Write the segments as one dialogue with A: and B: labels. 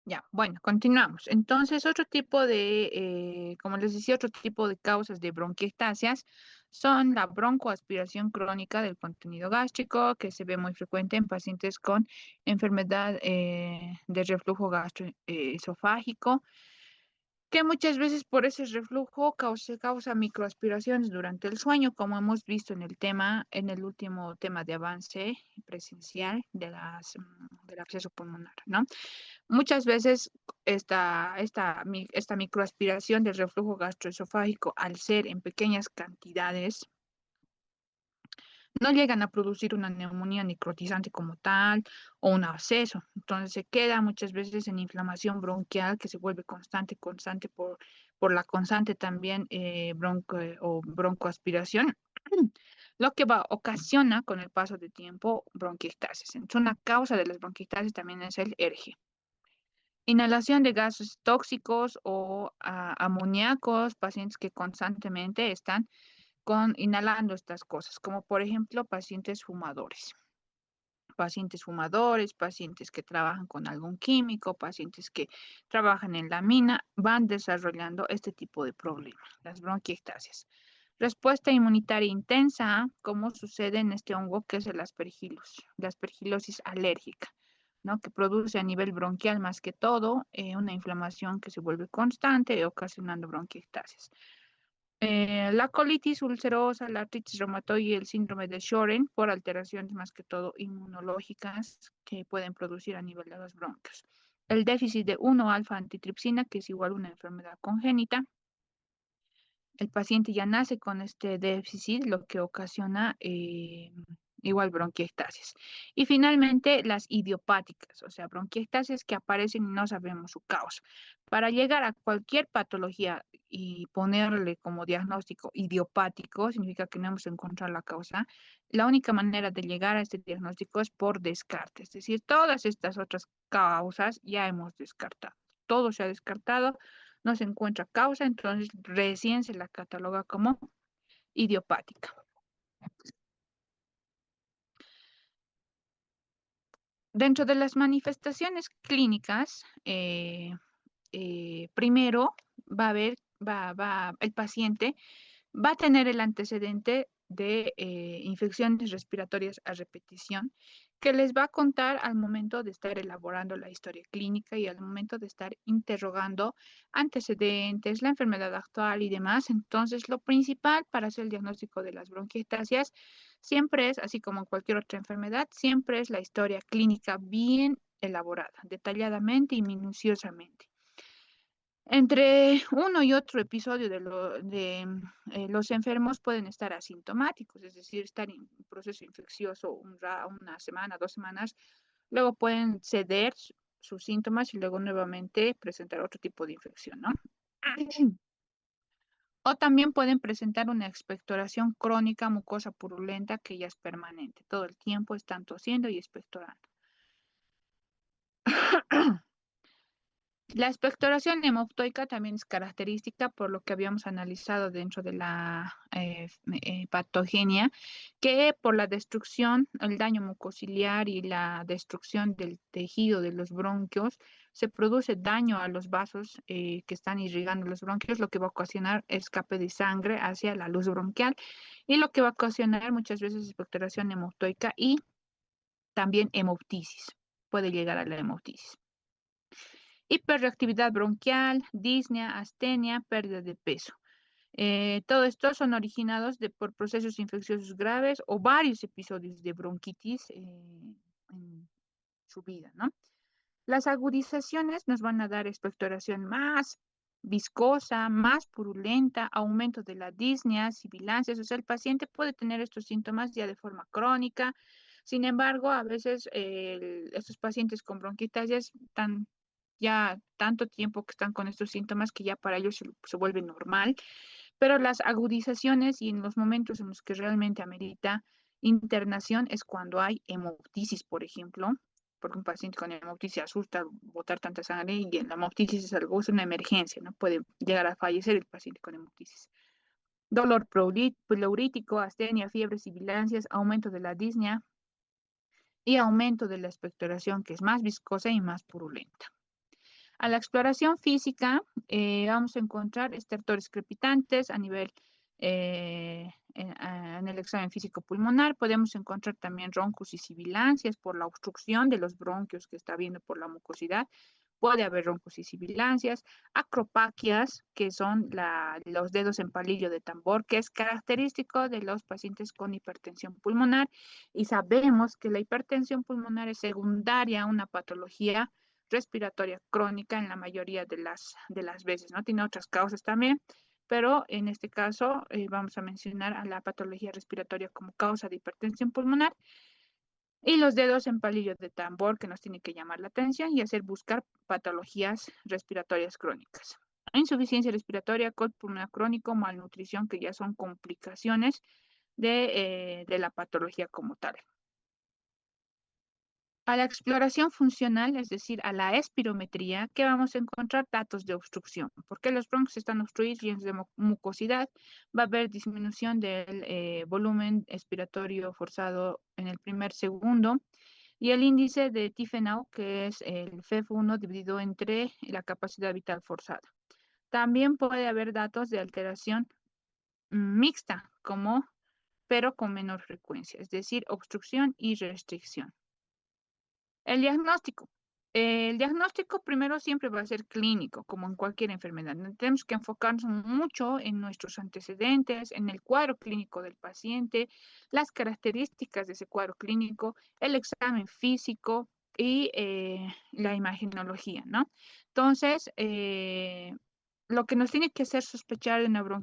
A: Ya, bueno, continuamos. Entonces, otro tipo de, como les decía, otro tipo de causas de bronquiectasias son la broncoaspiración crónica del contenido gástrico, que se ve muy frecuente en pacientes con enfermedad de reflujo gastroesofágico, que muchas veces por ese reflujo causa microaspiraciones durante el sueño, como hemos visto en el tema, en el último tema de avance presencial de del absceso pulmonar, ¿no? Muchas veces esta microaspiración del reflujo gastroesofágico, al ser en pequeñas cantidades, no llegan a producir una neumonía necrotizante como tal o un absceso. Entonces se queda muchas veces en inflamación bronquial que se vuelve constante por la constante también o broncoaspiración, lo que ocasiona con el paso de tiempo bronquiectasis. Entonces, una causa de las bronquiectasis también es el ERGE. Inhalación de gases tóxicos o amoníacos, pacientes que constantemente están inhalando estas cosas, como por ejemplo pacientes que trabajan con algún químico, pacientes que trabajan en la mina, van desarrollando este tipo de problemas, las bronquiectasias. Respuesta inmunitaria intensa, como sucede en este hongo que es el aspergillus, la aspergillosis alérgica, ¿no? Que produce a nivel bronquial más que todo una inflamación que se vuelve constante, ocasionando bronquiectasias. La colitis ulcerosa, la artritis reumatoide y el síndrome de Sjögren por alteraciones más que todo inmunológicas que pueden producir a nivel de los bronquios. El déficit de 1-alfa-antitripsina, que es igual a una enfermedad congénita. El paciente ya nace con este déficit, lo que ocasiona igual bronquiectasis. Y finalmente las idiopáticas, o sea, bronquiectasias que aparecen y no sabemos su causa. Para llegar a cualquier patología y ponerle como diagnóstico idiopático, significa que no hemos encontrado la causa. La única manera de llegar a este diagnóstico es por descarte, es decir, todas estas otras causas ya hemos descartado. Todo se ha descartado, no se encuentra causa, entonces recién se la cataloga como idiopática. Dentro de las manifestaciones clínicas, primero va a haber, el paciente va a tener el antecedente de infecciones respiratorias a repetición que les va a contar al momento de estar elaborando la historia clínica y al momento de estar interrogando antecedentes, la enfermedad actual y demás. Entonces, lo principal para hacer el diagnóstico de las bronquiectasias siempre es, así como cualquier otra enfermedad, siempre es la historia clínica bien elaborada, detalladamente y minuciosamente. Entre uno y otro episodio los enfermos pueden estar asintomáticos, es decir, estar en un proceso infeccioso una semana, 2 semanas, luego pueden ceder sus síntomas y luego nuevamente presentar otro tipo de infección, ¿no? O también pueden presentar una expectoración crónica mucosa purulenta que ya es permanente. Todo el tiempo están tosiendo y expectorando. La expectoración hemoptoica también es característica por lo que habíamos analizado dentro de la patogenia, que por la destrucción, el daño mucociliar y la destrucción del tejido de los bronquios, se produce daño a los vasos que están irrigando los bronquios, lo que va a ocasionar escape de sangre hacia la luz bronquial y lo que va a ocasionar muchas veces expectoración hemoptoica y también hemoptisis. Puede llegar a la hemoptisis. Hiperreactividad bronquial, disnea, astenia, pérdida de peso. Todo esto son originados por procesos infecciosos graves o varios episodios de bronquitis en su vida, ¿no? Las agudizaciones nos van a dar expectoración más viscosa, más purulenta, aumento de la disnea, sibilancias, o sea, el paciente puede tener estos síntomas ya de forma crónica. Sin embargo, a veces estos pacientes con bronquitis ya están ya tanto tiempo que están con estos síntomas que ya para ellos se vuelve normal, pero las agudizaciones y en los momentos en los que realmente amerita Internación es cuando hay hemoptisis, por ejemplo, porque un paciente con hemoptisis se asusta botar tanta sangre y la hemoptisis es algo, es una emergencia, ¿no? Puede llegar a fallecer el paciente con hemoptisis. Dolor pleurítico, astenia, fiebres, sibilancias, aumento de la disnea y aumento de la expectoración, que es más viscosa y más purulenta. A la exploración física vamos a encontrar estertores crepitantes a nivel en el examen físico pulmonar. Podemos encontrar también roncos y sibilancias por la obstrucción de los bronquios que está habiendo por la mucosidad. Puede haber roncos y sibilancias, acropaquias, que son los dedos en palillo de tambor, que es característico de los pacientes con hipertensión pulmonar. Y sabemos que la hipertensión pulmonar es secundaria a una patología respiratoria crónica en la mayoría de las veces, ¿no? Tiene otras causas también, pero en este caso vamos a mencionar a la patología respiratoria como causa de hipertensión pulmonar. Y los dedos en palillo de tambor que nos tiene que llamar la atención y hacer buscar patologías respiratorias crónicas. Insuficiencia respiratoria, col pulmonar crónico, malnutrición, que ya son complicaciones de la patología como tal. A la exploración funcional, es decir, a la espirometría, que vamos a encontrar datos de obstrucción. Porque los bronquios están obstruidos, llenos de mucosidad, va a haber disminución del volumen expiratorio forzado en el primer segundo. Y el índice de Tifenau, que es el FEF1 dividido entre la capacidad vital forzada. También puede haber datos de alteración mixta, pero con menor frecuencia, es decir, obstrucción y restricción. El diagnóstico. El diagnóstico primero siempre va a ser clínico, como en cualquier enfermedad. Tenemos que enfocarnos mucho en nuestros antecedentes, en el cuadro clínico del paciente, las características de ese cuadro clínico, el examen físico y la imagenología, ¿no? Entonces, lo que nos tiene que hacer sospechar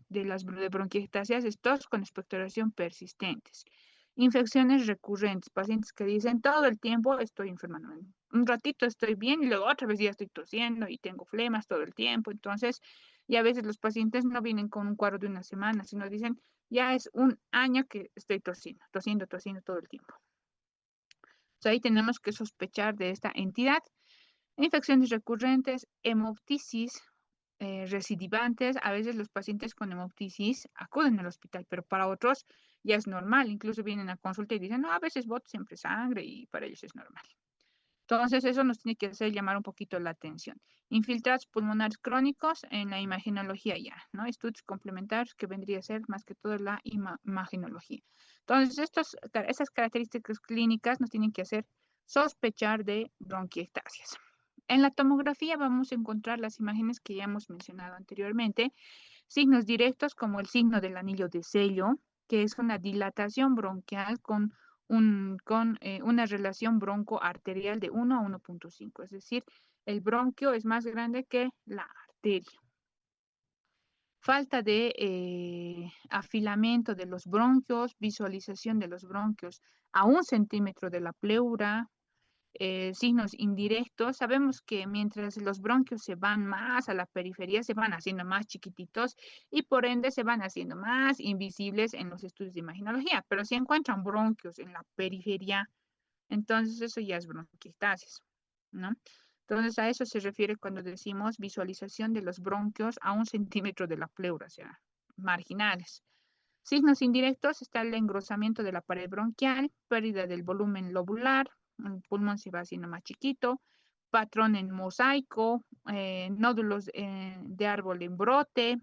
A: de las bronquiectasias es tos con expectoración persistentes. Infecciones recurrentes, pacientes que dicen todo el tiempo estoy enfermando. Un ratito estoy bien y luego otra vez ya estoy tosiendo y tengo flemas todo el tiempo. Entonces, y a veces los pacientes no vienen con un cuadro de una semana, sino dicen ya es un año que estoy tosiendo todo el tiempo. Entonces, ahí tenemos que sospechar de esta entidad. Infecciones recurrentes, hemoptisis, recidivantes. A veces los pacientes con hemoptisis acuden al hospital, pero para otros ya es normal. Incluso vienen a consulta y dicen, no, a veces boto siempre sangre y para ellos es normal. Entonces, eso nos tiene que hacer llamar un poquito la atención. Infiltrados pulmonares crónicos en la imagenología ya, ¿no? Estudios complementarios que vendría a ser más que todo la imagenología. Entonces, estas características clínicas nos tienen que hacer sospechar de bronquiectasias. En la tomografía vamos a encontrar las imágenes que ya hemos mencionado anteriormente, signos directos como el signo del anillo de sello, que es una dilatación bronquial con una relación broncoarterial de 1 a 1.5, es decir, el bronquio es más grande que la arteria. Falta de afilamiento de los bronquios, visualización de los bronquios a 1 centímetro de la pleura, signos indirectos. Sabemos que mientras los bronquios se van más a la periferia, se van haciendo más chiquititos y por ende se van haciendo más invisibles en los estudios de imagenología. Pero si encuentran bronquios en la periferia, entonces eso ya es bronquiectasis, ¿no? Entonces a eso se refiere cuando decimos visualización de los bronquios a 1 centímetro de la pleura, o sea, marginales. Signos indirectos está el engrosamiento de la pared bronquial, pérdida del volumen lobular, el pulmón se va haciendo más chiquito, patrón en mosaico, nódulos de árbol en brote,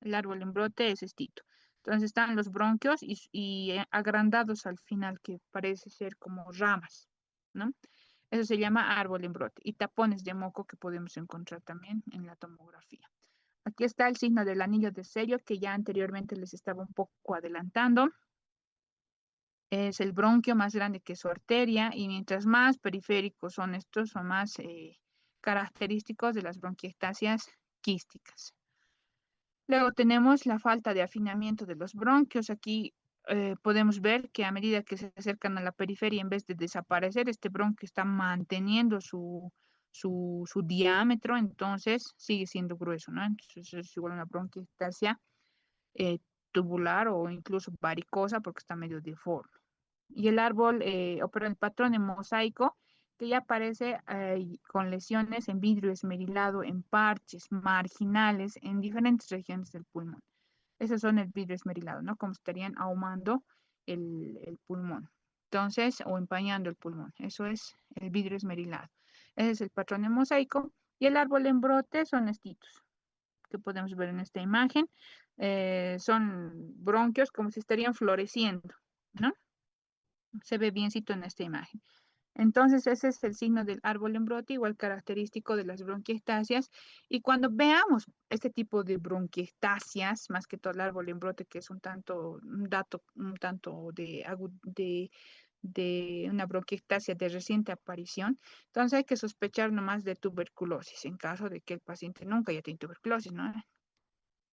A: el árbol en brote es estito. Entonces están los bronquios y agrandados al final, que parece ser como ramas, ¿no? Eso se llama árbol en brote. Y tapones de moco que podemos encontrar también en la tomografía. Aquí está el signo del anillo de sello que ya anteriormente les estaba un poco adelantando. Es el bronquio más grande que su arteria y mientras más periféricos son estos, son más característicos de las bronquiectasias quísticas. Luego tenemos la falta de afinamiento de los bronquios. Aquí podemos ver que a medida que se acercan a la periferia, en vez de desaparecer, este bronquio está manteniendo su diámetro, entonces sigue siendo grueso, ¿no? Entonces es igual a una bronquiectasia tubular o incluso varicosa porque está medio deforme. y el árbol, pero el patrón en mosaico, que ya aparece con lesiones en vidrio esmerilado, en parches marginales en diferentes regiones del pulmón. Esos son el vidrio esmerilado, ¿no? Como estarían ahumando el pulmón. Entonces, o empañando el pulmón. Eso es el vidrio esmerilado. Ese es el patrón en mosaico. Y el árbol en brote son estitos, que podemos ver en esta imagen. Son bronquios como si estarían floreciendo, ¿no? Se ve biencito en esta imagen. Entonces, ese es el signo del árbol en brote, igual característico de las bronquiectasias. Y cuando veamos este tipo de bronquiectasias, más que todo el árbol en brote, que es un dato un tanto de una bronquiectasia de reciente aparición, entonces hay que sospechar nomás de tuberculosis, en caso de que el paciente nunca haya tenido tuberculosis, ¿no?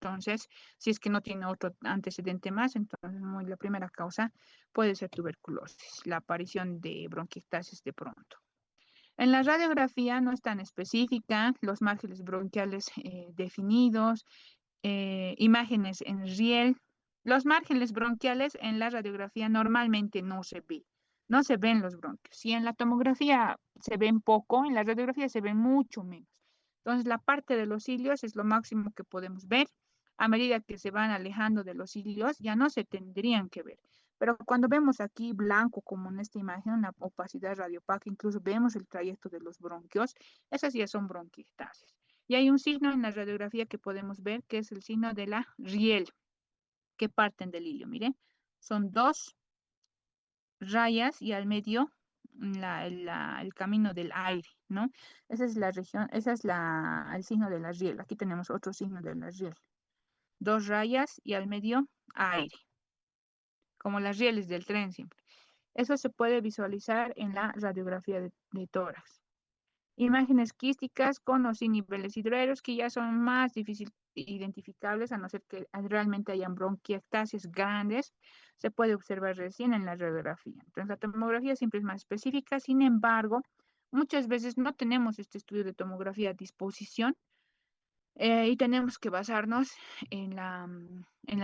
A: Entonces, si es que no tiene otro antecedente más, entonces la primera causa puede ser tuberculosis, la aparición de bronquiectasis de pronto. En la radiografía no es tan específica, los márgenes bronquiales definidos, imágenes en riel. Los márgenes bronquiales en la radiografía normalmente no se ven los bronquios. Si en la tomografía se ven poco, en la radiografía se ven mucho menos. Entonces, la parte de los cilios es lo máximo que podemos ver. A medida que se van alejando de los cilios, ya no se tendrían que ver. Pero cuando vemos aquí blanco, como en esta imagen, una opacidad radiopaca, incluso vemos el trayecto de los bronquios, esas ya son bronquiectasias. Y hay un signo en la radiografía que podemos ver, que es el signo de la riel, que parten del hilio. Miren, son dos rayas y al medio el camino del aire, ¿no? Esa es la región, el signo de la riel. Aquí tenemos otro signo de la riel. Dos rayas y al medio aire, como las rieles del tren siempre. Eso se puede visualizar en la radiografía de tórax. Imágenes quísticas con o sin niveles hidroaéreos que ya son más difíciles identificables, a no ser que realmente hayan bronquiectasias grandes, se puede observar recién en la radiografía. Entonces, la tomografía siempre es más específica, sin embargo, muchas veces no tenemos este estudio de tomografía a disposición y tenemos que basarnos en la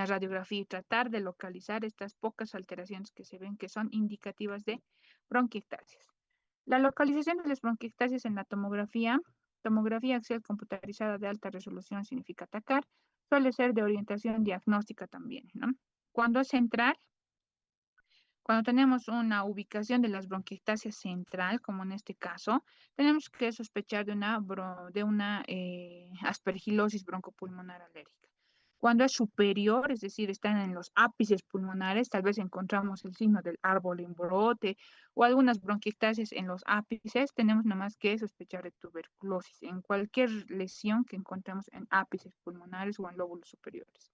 A: radiografía y tratar de localizar estas pocas alteraciones que se ven que son indicativas de bronquiectasias. La localización de las bronquiectasias en la tomografía axial computarizada de alta resolución significa atacar, suele ser de orientación diagnóstica también, ¿no? Cuando es central, cuando tenemos una ubicación de las bronquiectasias central, como en este caso, tenemos que sospechar de una aspergilosis broncopulmonar alérgica. Cuando es superior, es decir, están en los ápices pulmonares, tal vez encontramos el signo del árbol en brote o algunas bronquiectasias en los ápices, tenemos nada más que sospechar de tuberculosis en cualquier lesión que encontremos en ápices pulmonares o en lóbulos superiores.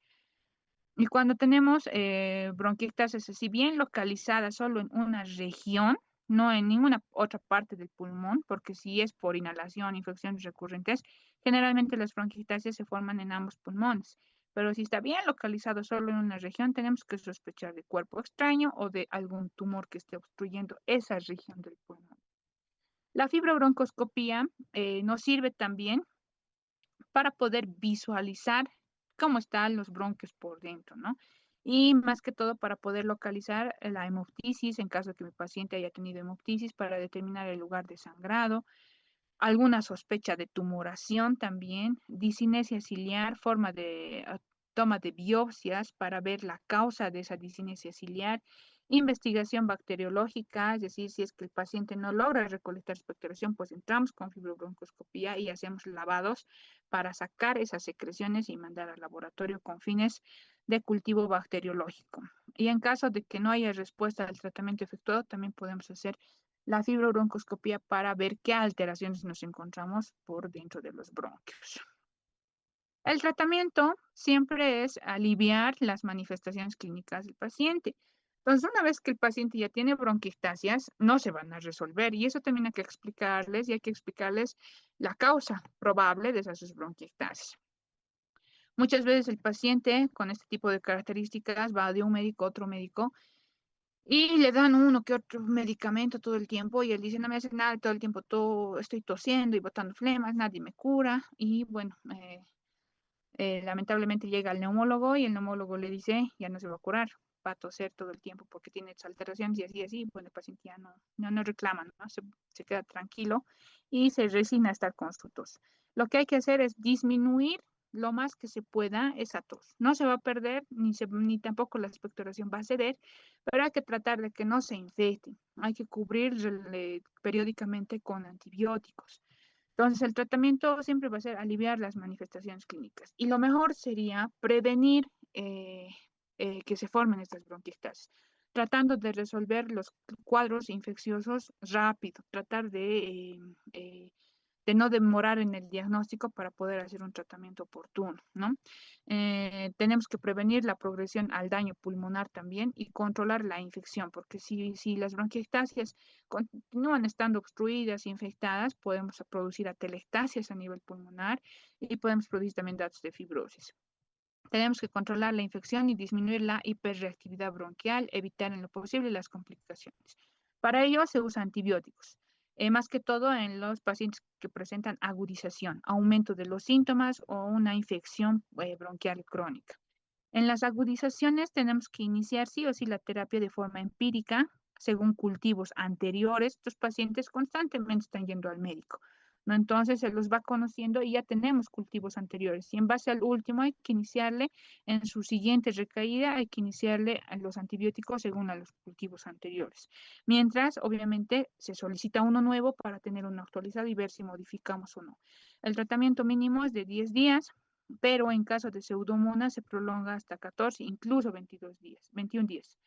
A: Y cuando tenemos bronquiectasis, si bien localizada solo en una región, no en ninguna otra parte del pulmón, porque si es por inhalación, infecciones recurrentes, generalmente las bronquiectasias se forman en ambos pulmones. Pero si está bien localizado solo en una región, tenemos que sospechar de cuerpo extraño o de algún tumor que esté obstruyendo esa región del pulmón. La fibrobroncoscopía nos sirve también para poder visualizar cómo están los bronquios por dentro, ¿no? Y más que todo para poder localizar la hemoptisis en caso de que mi paciente haya tenido hemoptisis para determinar el lugar de sangrado, alguna sospecha de tumoración también, disinesia ciliar, toma de biopsias para ver la causa de esa disinesia ciliar, investigación bacteriológica, es decir, si es que el paciente no logra recolectar expectoración, pues entramos con fibrobroncoscopía y hacemos lavados para sacar esas secreciones y mandar al laboratorio con fines de cultivo bacteriológico. Y en caso de que no haya respuesta al tratamiento efectuado, también podemos hacer la fibrobroncoscopía para ver qué alteraciones nos encontramos por dentro de los bronquios. El tratamiento siempre es aliviar las manifestaciones clínicas del paciente. Entonces, una vez que el paciente ya tiene bronquiectasias, no se van a resolver y eso también hay que explicarles y hay que explicarles la causa probable de esas bronquiectasias. Muchas veces el paciente con este tipo de características va de un médico a otro médico y le dan uno que otro medicamento todo el tiempo y él dice, no me hace nada, todo el tiempo estoy tosiendo y botando flemas, nadie me cura. Y bueno, lamentablemente llega al neumólogo y el neumólogo le dice, ya no se va a curar. va a toser todo el tiempo porque tiene sus alteraciones y así, bueno, el paciente ya no reclama, ¿no? Se queda tranquilo y se resigna a estar con su tos. Lo que hay que hacer es disminuir lo más que se pueda esa tos. No se va a perder, ni tampoco la expectoración va a ceder, pero hay que tratar de que no se infecten. Hay que cubrirle periódicamente con antibióticos. Entonces, el tratamiento siempre va a ser aliviar las manifestaciones clínicas. Y lo mejor sería prevenir eh, que se formen estas bronquiectasis, tratando de resolver los cuadros infecciosos rápido, tratar de no demorar en el diagnóstico para poder hacer un tratamiento oportuno, ¿no? Tenemos que prevenir la progresión al daño pulmonar también y controlar la infección, porque si las bronquiectasias continúan estando obstruidas, infectadas, podemos producir atelectasias a nivel pulmonar y podemos producir también datos de fibrosis. Tenemos que controlar la infección y disminuir la hiperreactividad bronquial, evitar en lo posible las complicaciones. Para ello se usan antibióticos, más que todo en los pacientes que presentan agudización, aumento de los síntomas o una infección bronquial crónica. En las agudizaciones tenemos que iniciar sí o sí la terapia de forma empírica, según cultivos anteriores. Estos pacientes constantemente están yendo al médico, ¿no? Entonces se los va conociendo y ya tenemos cultivos anteriores. Y en base al último hay que iniciarle, en su siguiente recaída, hay que iniciarle a los antibióticos según a los cultivos anteriores. Mientras, obviamente, se solicita uno nuevo para tener uno actualizado y ver si modificamos o no. El tratamiento mínimo es de 10 días, pero en caso de pseudomonas se prolonga hasta 14, incluso 22 días, 21 días.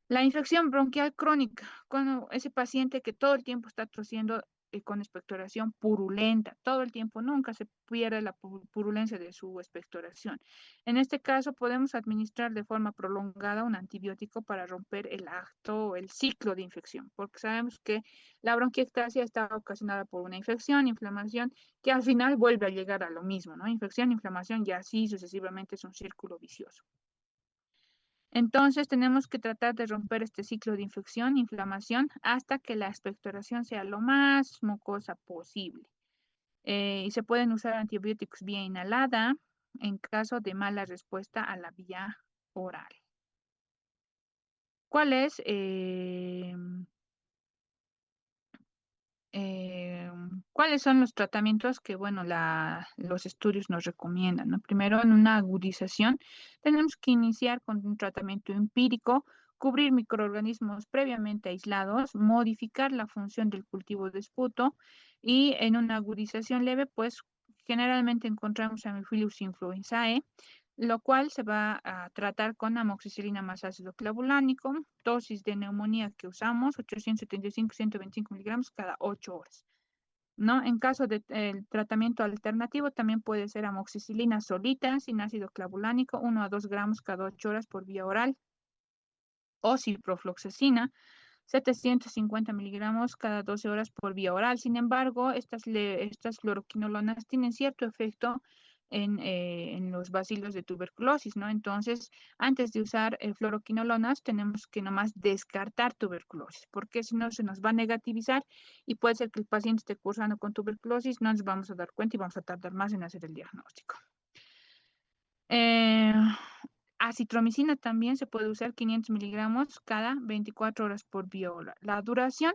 A: La infección bronquial crónica, cuando ese paciente que todo el tiempo está tosiendo con expectoración purulenta, todo el tiempo, nunca se pierde la purulencia de su expectoración. En este caso, podemos administrar de forma prolongada un antibiótico para romper el acto, el ciclo de infección, porque sabemos que la bronquiectasia está ocasionada por una infección, inflamación, que al final vuelve a llegar a lo mismo, ¿no? Infección, inflamación y así sucesivamente es un círculo vicioso. Entonces tenemos que tratar de romper este ciclo de infección, inflamación, hasta que la expectoración sea lo más mucosa posible. Y se pueden usar antibióticos vía inhalada en caso de mala respuesta a la vía oral. ¿Cuál es? eh, ¿Cuáles son los tratamientos que, bueno, los estudios nos recomiendan, ¿no? Primero, en una agudización, tenemos que iniciar con un tratamiento empírico, cubrir microorganismos previamente aislados, modificar la función del cultivo de esputo y en una agudización leve, pues generalmente encontramos Haemophilus influenzae, lo cual se va a tratar con amoxicilina más ácido clavulánico, dosis de neumonía que usamos, 875-125 miligramos cada 8 horas. ¿No? En caso de tratamiento alternativo, también puede ser amoxicilina solita, sin ácido clavulánico, 1 a 2 gramos cada 8 horas por vía oral, o ciprofloxacina, 750 miligramos cada 12 horas por vía oral. Sin embargo, estas fluoroquinolonas tienen cierto efecto en los bacilos de tuberculosis, ¿no? Entonces, antes de usar fluoroquinolonas, tenemos que nomás descartar tuberculosis, porque si no se nos va a negativizar y puede ser que el paciente esté cursando con tuberculosis, no nos vamos a dar cuenta y vamos a tardar más en hacer el diagnóstico. Eh, Acitromicina también se puede usar 500 miligramos cada 24 horas por vía oral. La duración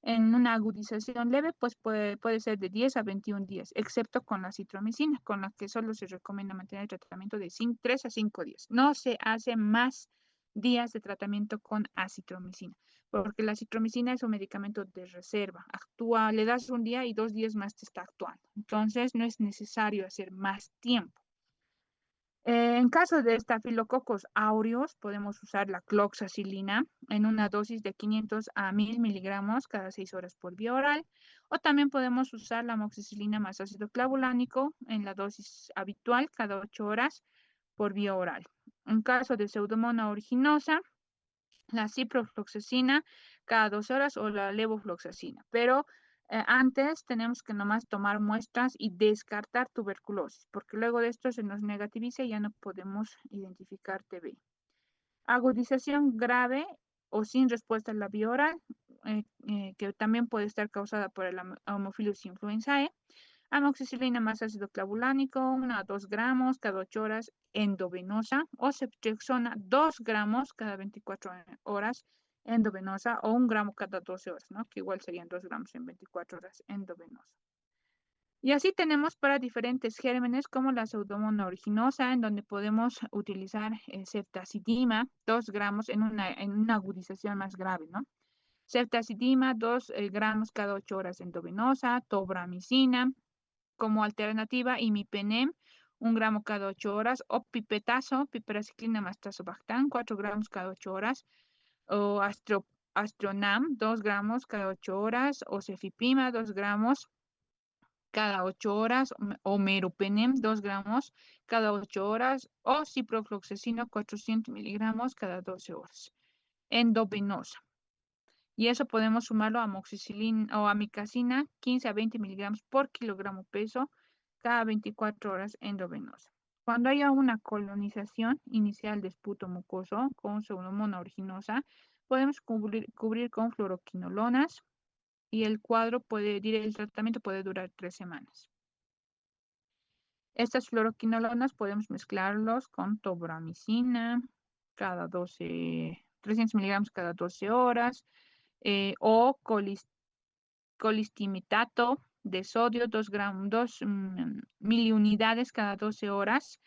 A: en una agudización leve pues puede ser de 10 a 21 días, excepto con la acitromicina, con la que solo se recomienda mantener el tratamiento de 3 a 5 días. No se hace más días de tratamiento con acitromicina, porque la acitromicina es un medicamento de reserva. Actúa, le das un día y 2 días más te está actuando. Entonces no es necesario hacer más tiempo. En caso de estafilococos aureus, podemos usar la cloxacilina en una dosis de 500 a 1000 miligramos cada 6 horas por vía oral, o también podemos usar la amoxicilina más ácido clavulánico en la dosis habitual cada 8 horas por vía oral. En caso de Pseudomonas aeruginosa, la ciprofloxacina cada 2 horas o la levofloxacina, pero antes tenemos que nomás tomar muestras y descartar tuberculosis, porque luego de esto se nos negativiza y ya no podemos identificar TB. Agudización grave o sin respuesta a la vía oral, que también puede estar causada por el Haemophilus influenzae. Amoxicilina más ácido clavulánico, 1 a 2 gramos cada 8 horas endovenosa, o ceftriaxona 2 gramos cada 24 horas endovenosa, o 1 gramo cada 12 horas, ¿no? Que igual serían 2 gramos en 24 horas endovenosa. Y así tenemos para diferentes gérmenes como la Pseudomonas aeruginosa, en donde podemos utilizar ceftazidima, 2 gramos en una agudización más grave, ¿no? Ceftazidima, 2 gramos cada 8 horas endovenosa, tobramicina, como alternativa, imipenem, 1 gramo cada 8 horas, o pipetazo, piperaciclina más tazobactam, 4 gramos cada 8 horas, o astronam, 2 gramos cada 8 horas, o cefipima, 2 gramos cada 8 horas, o meropenem, 2 gramos cada 8 horas, o ciprofloxacino, 400 miligramos cada 12 horas, endovenosa. Y eso podemos sumarlo a amoxicilina o amicacina, 15 a 20 miligramos por kilogramo peso, cada 24 horas endovenosa. Cuando haya una colonización inicial de esputo mucoso con Pseudomonas aeruginosa, podemos cubrir con fluoroquinolonas y el tratamiento puede durar 3 semanas. Estas fluoroquinolonas podemos mezclarlos con tobramicina cada 300 miligramos cada 12 horas, o colistimetato de sodio, 2 miliunidades cada 12 horas,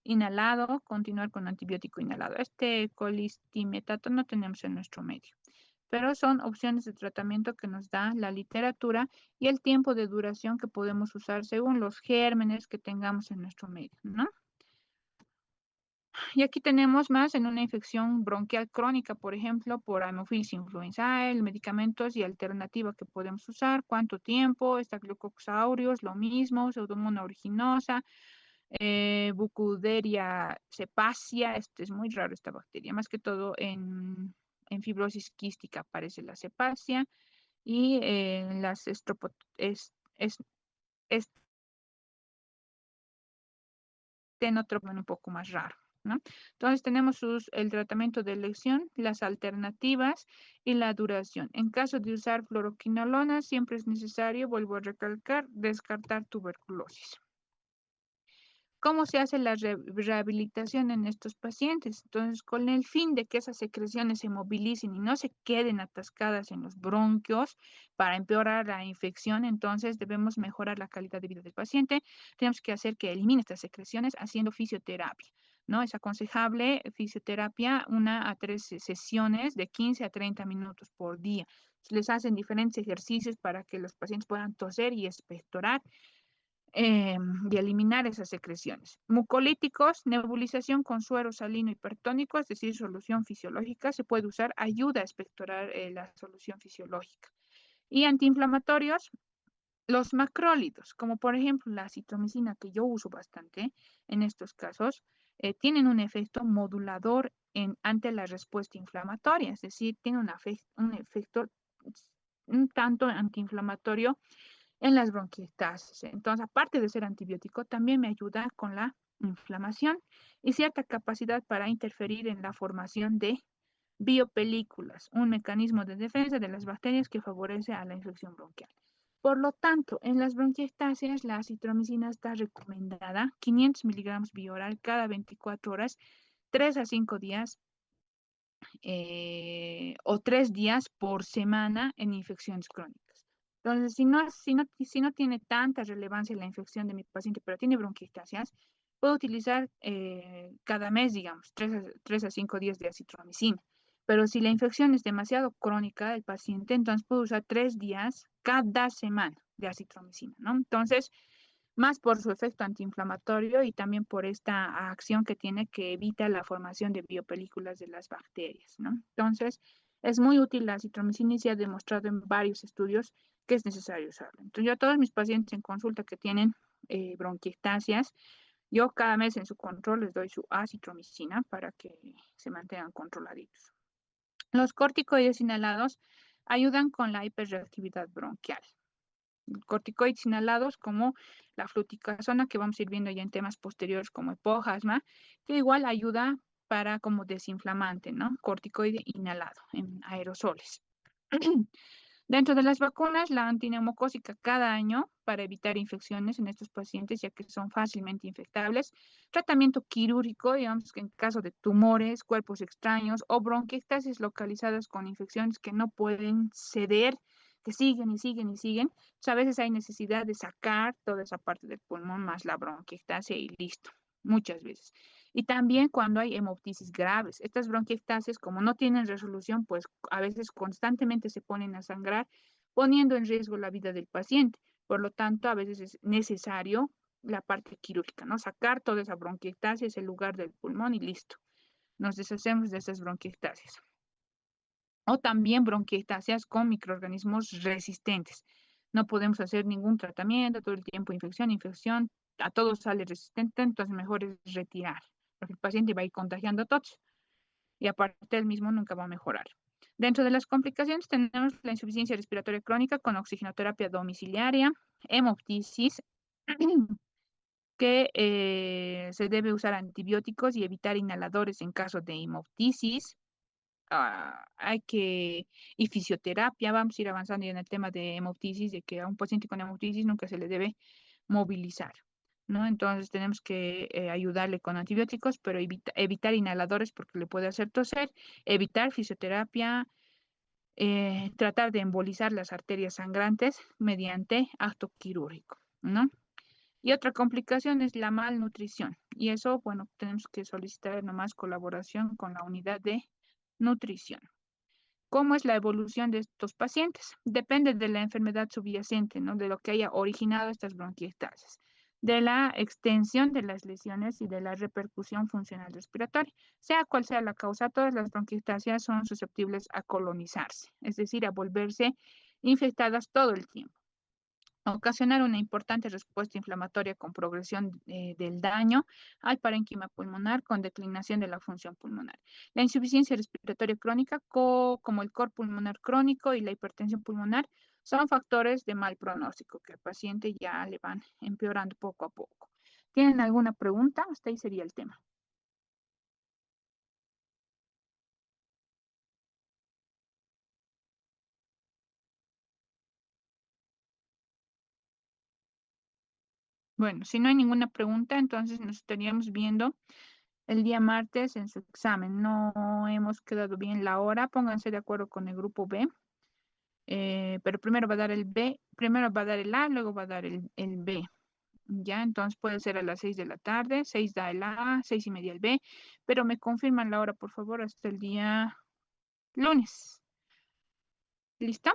A: inhalado, continuar con antibiótico inhalado. Este colistimetato no tenemos en nuestro medio, pero son opciones de tratamiento que nos da la literatura y el tiempo de duración que podemos usar según los gérmenes que tengamos en nuestro medio, ¿no? Y aquí tenemos más en una infección bronquial crónica, por ejemplo, por Haemophilus influenzae, medicamentos y alternativa que podemos usar, cuánto tiempo, Staphylococcus aureus, lo mismo, Pseudomonas aeruginosa, Burkholderia cepacia, es muy raro esta bacteria, más que todo en fibrosis quística aparece la cepacia, y las un poco más raro, ¿no? Entonces tenemos el tratamiento de elección, las alternativas y la duración. En caso de usar fluoroquinolona, siempre es necesario, vuelvo a recalcar, descartar tuberculosis. ¿Cómo se hace la rehabilitación en estos pacientes? Entonces, con el fin de que esas secreciones se movilicen y no se queden atascadas en los bronquios para empeorar la infección, entonces debemos mejorar la calidad de vida del paciente. Tenemos que hacer que elimine estas secreciones haciendo fisioterapia, ¿no? Es aconsejable fisioterapia 1 a 3 sesiones de 15 a 30 minutos por día. Se les hacen diferentes ejercicios para que los pacientes puedan toser y expectorar, y eliminar esas secreciones. Mucolíticos, nebulización con suero salino hipertónico, es decir, solución fisiológica, se puede usar, ayuda a expectorar la solución fisiológica. Y antiinflamatorios, los macrólidos, como por ejemplo la citromicina, que yo uso bastante en estos casos, tienen un efecto modulador ante la respuesta inflamatoria, es decir, tiene un efecto un tanto antiinflamatorio en las bronquiectasis. Entonces, aparte de ser antibiótico, también me ayuda con la inflamación y cierta capacidad para interferir en la formación de biopelículas, un mecanismo de defensa de las bacterias que favorece a la infección bronquial. Por lo tanto, en las bronquiectasias, la acitromicina está recomendada 500 miligramos bioral cada 24 horas, 3 a 5 días, o 3 días por semana en infecciones crónicas. Entonces, si no tiene tanta relevancia la infección de mi paciente, pero tiene bronquiectasias, puedo utilizar cada mes, digamos, 3 a 5 días de acitromicina. Pero si la infección es demasiado crónica del paciente, entonces puedo usar 3 días cada semana de acitromicina, ¿no? Entonces, más por su efecto antiinflamatorio y también por esta acción que tiene, que evita la formación de biopelículas de las bacterias, ¿no? Entonces, es muy útil la acitromicina y se ha demostrado en varios estudios que es necesario usarla. Entonces, yo a todos mis pacientes en consulta que tienen bronquiectasias, yo cada mes en su control les doy su acitromicina para que se mantengan controladitos. Los corticoides inhalados ayudan con la hiperreactividad bronquial. Corticoides inhalados como la fluticasona, que vamos a ir viendo ya en temas posteriores como hipoasma, que igual ayuda para como desinflamante, ¿no? Corticoide inhalado en aerosoles. Dentro de las vacunas, la antineumocócica cada año para evitar infecciones en estos pacientes, ya que son fácilmente infectables. Tratamiento quirúrgico, digamos que en caso de tumores, cuerpos extraños o bronquiectasis localizadas con infecciones que no pueden ceder, que siguen y siguen y siguen. Entonces, a veces hay necesidad de sacar toda esa parte del pulmón más la bronquiectasia y listo, muchas veces. Y también cuando hay hemoptisis graves. Estas bronquiectasias, como no tienen resolución, pues a veces constantemente se ponen a sangrar, poniendo en riesgo la vida del paciente. Por lo tanto, a veces es necesario la parte quirúrgica, ¿no? Sacar toda esa bronquiectasia, ese lugar del pulmón y listo. Nos deshacemos de esas bronquiectasias. O también bronquiectasias con microorganismos resistentes. No podemos hacer ningún tratamiento, todo el tiempo infección, infección, a todo sale resistente, entonces mejor es retirar, porque el paciente va a ir contagiando a todos y aparte el mismo nunca va a mejorar. Dentro de las complicaciones tenemos la insuficiencia respiratoria crónica con oxigenoterapia domiciliaria, hemoptisis, que se debe usar antibióticos y evitar inhaladores en caso de hemoptisis. Y fisioterapia, vamos a ir avanzando ya en el tema de hemoptisis, de que a un paciente con hemoptisis nunca se le debe movilizar, ¿no? Entonces tenemos que ayudarle con antibióticos, pero evitar inhaladores porque le puede hacer toser, evitar fisioterapia, tratar de embolizar las arterias sangrantes mediante acto quirúrgico, ¿no? Y otra complicación es la malnutrición. Y eso, bueno, tenemos que solicitar nomás colaboración con la unidad de nutrición. ¿Cómo es la evolución de estos pacientes? Depende de la enfermedad subyacente, ¿no? De lo que haya originado estas bronquiectasias, de la extensión de las lesiones y de la repercusión funcional respiratoria. Sea cual sea la causa, todas las bronquiectasias son susceptibles a colonizarse, es decir, a volverse infectadas todo el tiempo, ocasionar una importante respuesta inflamatoria con progresión del daño al parénquima pulmonar con declinación de la función pulmonar. La insuficiencia respiratoria crónica, como el cor pulmonar crónico y la hipertensión pulmonar, son factores de mal pronóstico que al paciente ya le van empeorando poco a poco. ¿Tienen alguna pregunta? Hasta ahí sería el tema. Bueno, si no hay ninguna pregunta, entonces nos estaríamos viendo el día martes en su examen. No hemos quedado bien la hora. Pónganse de acuerdo con el grupo B. Pero primero va a dar el B, primero va a dar el A, luego va a dar el B. Ya, entonces puede ser a las 6 de la tarde, 6 da el A, 6:30 el B, pero me confirman la hora, por favor, hasta el día lunes. ¿Listo?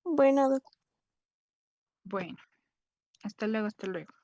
B: Bueno,
A: Bueno, hasta luego, hasta luego.